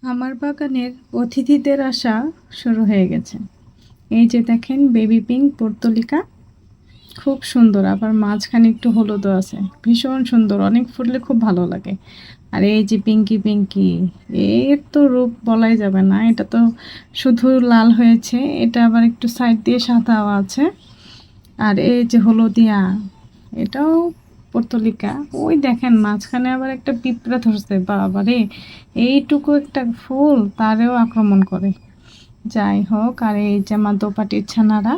আমার বাগানের অতিথিদের আসা শুরু হয়ে গেছে। এই যে দেখেন বেবি পিঙ্ক পর্তুলিকা, খুব সুন্দর, আবার মাঝখানে একটু হলুদও আছে, ভীষণ সুন্দর, অনেক ফুটলে খুব ভালো লাগে। আর এই যে পিঙ্কি পিঙ্কি, এর তো রূপ বলাই যাবে না, এটা তো শুধু লাল হয়েছে, এটা আবার একটু সাইড দিয়ে সাদাও আছে। আর এই যে হলুদিয়া, এটাও পর্তুলিকা। ওই দেখেন মাঝখানে আবার একটা পিঁপড়া ধরছে, বাবারে, এইটুকু একটা ফুল তারেও আক্রমণ করে। যাই হোক, আর এই যে আমার দোপাটির ছানারা,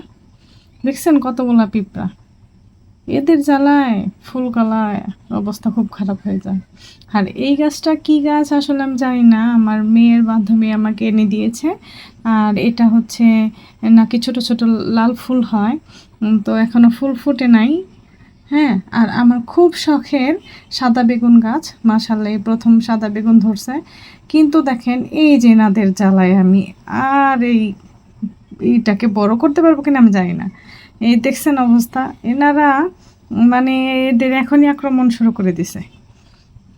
দেখছেন কতগুলা পিঁপড়া, এদের জ্বালায় ফুল গলায় অবস্থা খুব খারাপ হয়ে যায়। আর এই গাছটা কি গাছ আসলে আমি জানি না, আমার মেয়ের বান্ধবী আমাকে এনে দিয়েছে। আর এটা হচ্ছে নাকি ছোট ছোট লাল ফুল হয়, তো এখনো ফুল ফুটে নাই। হ্যাঁ, আর আমার খুব শখের সাদা বেগুন গাছ, মাশাআল্লাহ এই প্রথম সাদা বেগুন ধরছে। কিন্তু দেখেন এই যে এনাদের জ্বালায় আমি আর এইটাকে বড় করতে পারবো কিনা আমি জানি না। এই দেখছেন অবস্থা, এনারা মানে এদের এখনই আক্রমণ শুরু করে দিছে।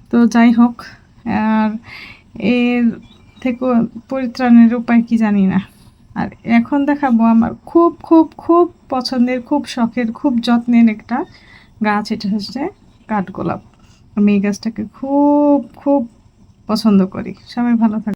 তো যাই হোক, আর এর থেকে পরিত্রাণের উপায় কি জানি না। আর এখন দেখাবো আমার খুব খুব খুব পছন্দের, খুব শখের, খুব যত্নের একটা গাছ, এটা হচ্ছে কাঠগোলাপ। আমি এই গাছটাকে খুব খুব পছন্দ করি। সবাই ভালো থাকে।